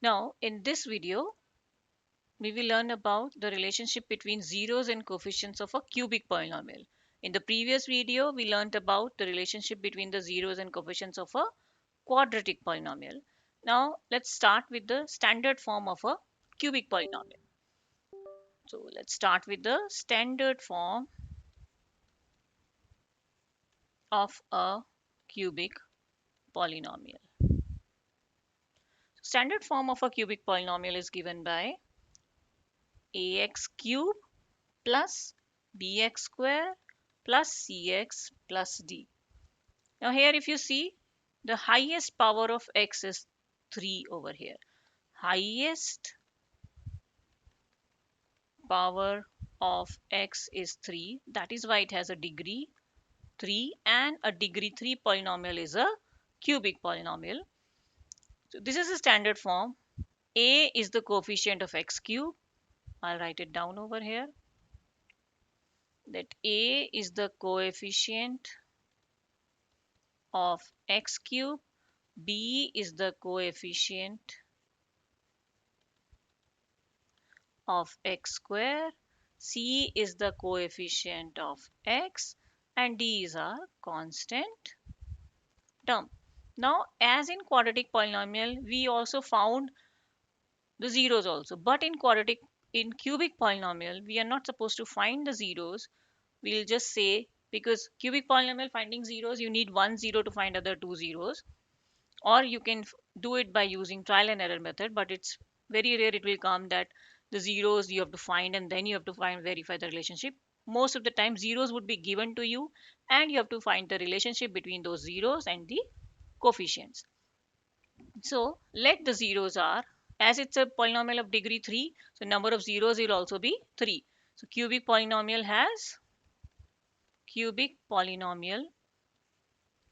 Now, in this video, we will learn about the relationship between zeros and coefficients of a cubic polynomial. In the previous video, we learned about the relationship between the zeros and coefficients of a quadratic polynomial. Now, let's start with the standard form of a cubic polynomial. So, let's start with the standard form of a cubic polynomial. Standard form of a cubic polynomial is given by ax cube plus bx square plus cx plus d. Now here if you see, the highest power of x is 3 over here. Highest power of x is 3. That is why it has a degree 3, and a degree 3 polynomial is a cubic polynomial. So this is a standard form. A is the coefficient of x cube. I'll write it down over here. That A is the coefficient of x cube, b is the coefficient of x square, c is the coefficient of x, and d is a constant term. Now, as in quadratic polynomial, we also found the zeros also, but in cubic polynomial, we are not supposed to find the zeros. We'll just say, because cubic polynomial finding zeros, you need one zero to find other two zeros, or you can do it by using trial and error method, but it's very rare it will come that the zeros you have to find and then you have to verify the relationship. Most of the time zeros would be given to you and you have to find the relationship between those zeros and the coefficients. So let the zeros are, as it's a polynomial of degree 3, so number of zeros will also be 3. So cubic polynomial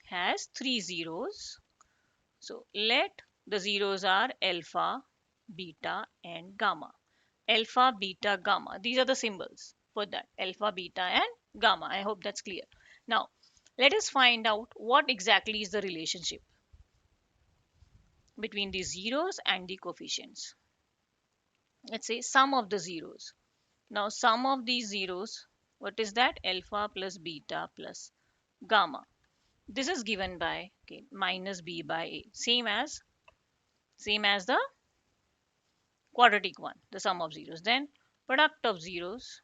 has 3 zeros. So let the zeros are alpha, beta, and gamma. Alpha, beta, gamma. These are the symbols for that. Alpha, beta, and gamma. I hope that's clear. Now, let us find out what exactly is the relationship between the zeros and the coefficients. Let's say sum of the zeros. Now, sum of these zeros, what is that? Alpha plus beta plus gamma. This is given by minus b by a. Same as the quadratic one, the sum of zeros. Then product of zeros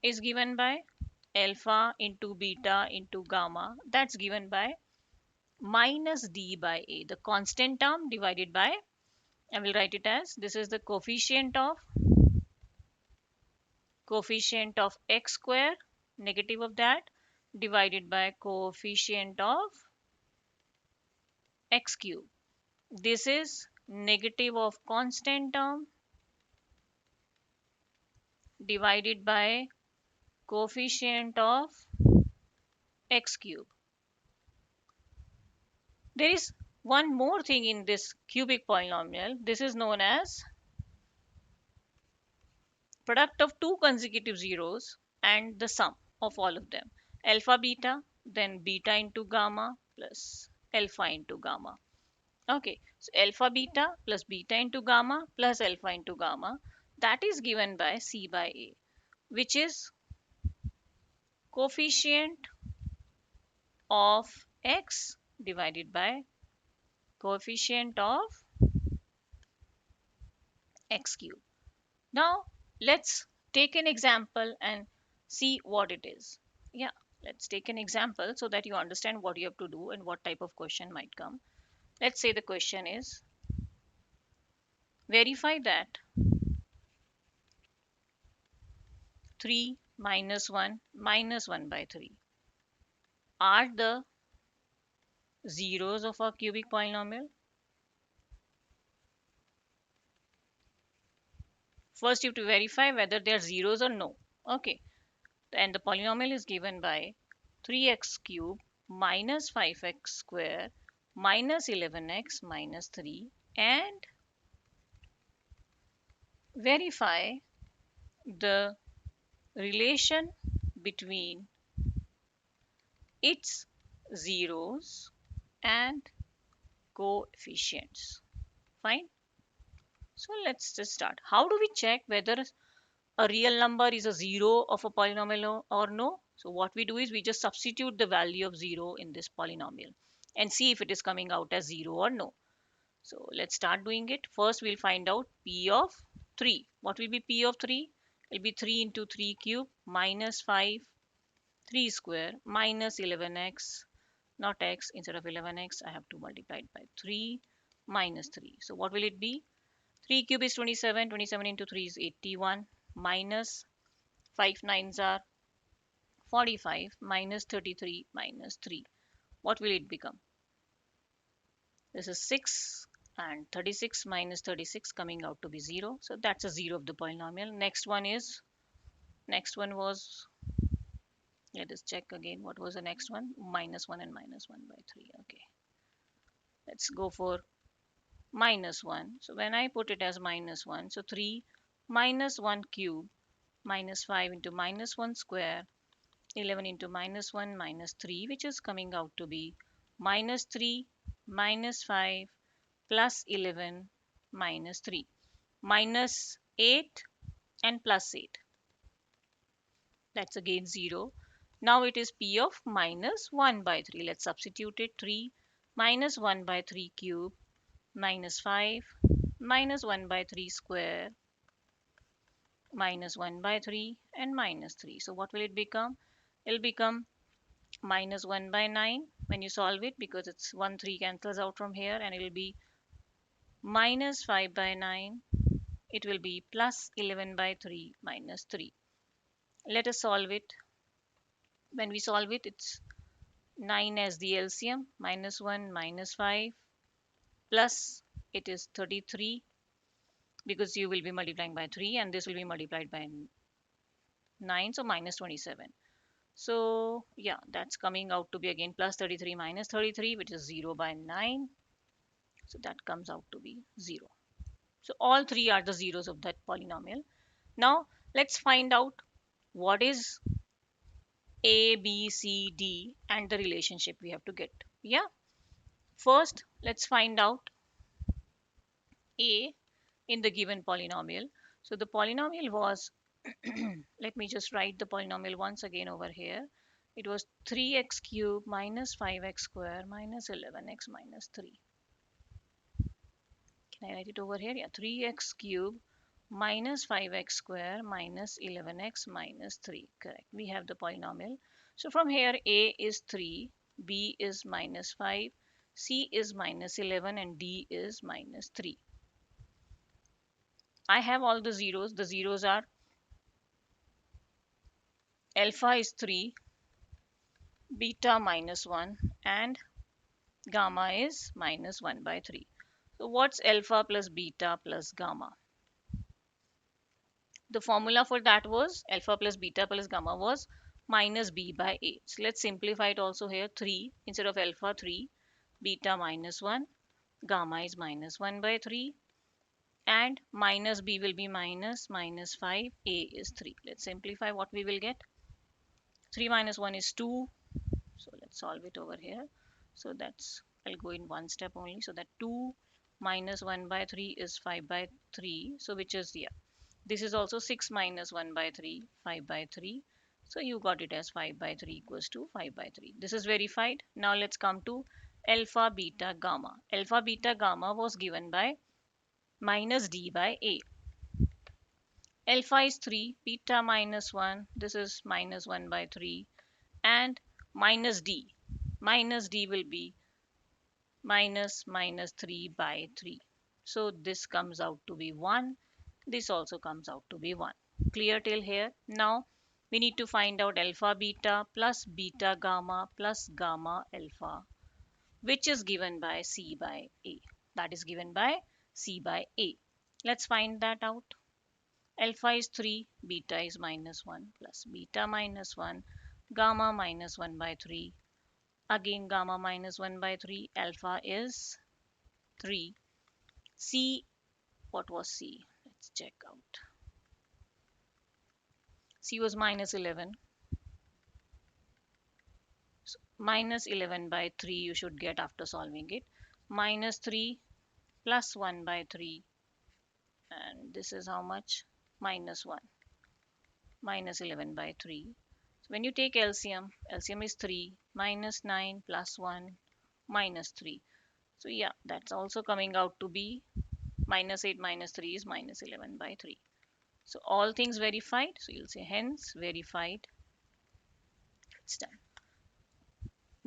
is given by alpha into beta into gamma. That's given by minus d by a, the constant term, divided by, I will write it as, this is the coefficient of x square, negative of that, divided by coefficient of x cube. This is negative of constant term divided by coefficient of x cube. There is one more thing in this cubic polynomial. This is known as product of two consecutive zeros and the sum of all of them. Alpha beta, then beta into gamma plus alpha into gamma. Okay, so alpha beta plus beta into gamma plus alpha into gamma, that is given by c by a, which is coefficient of x divided by coefficient of x cube. Now let's take an example and see what it is. Yeah, let's take an example so that you understand what you have to do and what type of question might come. Let's say the question is, verify that 3 minus 1 minus 1 by 3 are the zeros of a cubic polynomial. First you have to verify whether they are zeros or no. Okay, and the polynomial is given by 3x cube minus 5x square minus 11x minus 3, and verify the relation between its zeros and coefficients. Fine. So let's just start. How do we check whether a real number is a zero of a polynomial or no? So what we do is we just substitute the value of 0 in this polynomial and see if it is coming out as 0 or no. So let's start doing it. First we'll find out p of 3. What will be p of 3? It will be 3 into 3 cube minus 5, 3 square minus 11x, not x, instead of 11x I have to multiply it by 3 minus 3. So what will it be? 3 cube is 27, 27 into 3 is 81, minus 5 nines are 45, minus 33 minus 3. What will it become? This is 6, and 36 minus 36 coming out to be 0. So that's a 0 of the polynomial. Next one was, let us check again, what was the next one? Minus 1 and minus 1 by 3. Okay, let's go for minus 1. So when I put it as minus 1, so 3 minus 1 cube minus 5 into minus 1 square, 11 into minus 1 minus 3, which is coming out to be minus 3 minus 5 plus 11 minus 3, minus 8 and plus 8. That's again 0. Now it is p of minus 1 by 3. Let's substitute it. 3 minus 1 by 3 cube minus 5 minus 1 by 3 square minus 1 by 3 and minus 3. So what will it become? It will become minus 1 by 9 when you solve it, because it's 1 3 cancels out from here, and it will be minus 5 by 9. It will be plus 11 by 3 minus 3. Let us solve it. When we solve it, it's 9 as the LCM, minus 1 minus 5 plus it is 33, because you will be multiplying by 3 and this will be multiplied by 9, so minus 27. So yeah, that's coming out to be again plus 33 minus 33, which is 0 by 9. So that comes out to be 0. So all three are the zeros of that polynomial. Now let's find out what is A, B, C, D and the relationship we have to get. Yeah. First, let's find out A in the given polynomial. So the polynomial was, let me just write the polynomial once again over here. It was 3x cubed minus 5x square minus 11x minus 3. Can I write it over here? Yeah, 3x cubed minus 5x square minus 11x minus 3. Correct. We have the polynomial. So from here, A is 3, B is minus 5, C is minus 11, and D is minus 3. I have all the zeros. The zeros are alpha is 3, beta minus 1, and gamma is minus 1 by 3. So what's alpha plus beta plus gamma? The formula for that was alpha plus beta plus gamma was minus b by a. So let's simplify it also here. 3 instead of alpha 3, beta minus 1, gamma is minus 1 by 3, and minus b will be minus 5, a is 3. Let's simplify what we will get. 3 minus 1 is 2. So let's solve it over here. So that's, I'll go in one step only. So that 2 minus 1 by 3 is 5 by 3. So which is, yeah, this is also 6 minus 1 by 3, 5 by 3. So you got it as 5 by 3 equals to 5 by 3. This is verified. Now let's come to alpha, beta, gamma. Alpha, beta, gamma was given by minus d by a. Alpha is 3, beta minus 1. This is minus 1 by 3. And minus d. Minus d will be minus 3 by 3. So this comes out to be 1. This also comes out to be 1. Clear till here? Now we need to find out alpha beta plus beta gamma plus gamma alpha, which is given by C by A. That is given by C by A. Let's find that out. Alpha is 3, beta is minus 1 plus beta minus 1, gamma minus 1 by 3. Again gamma minus 1 by 3, alpha is 3. C, what was C? Let's check out. C was minus 11. So minus 11 by 3 you should get after solving it. minus 3 plus 1 by 3, and this is how much? Minus 1, minus 11 by 3. So when you take LCM, LCM is 3 minus 9 plus 1 minus 3. So yeah, that's also coming out to be minus 8 minus 3 is minus 11 by 3. So all things verified. So you'll say hence verified. It's done.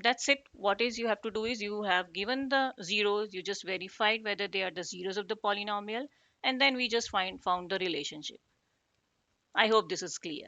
That's it. What is you have to do is you have given the zeros, you just verified whether they are the zeros of the polynomial, and then we just found the relationship. I hope this is clear.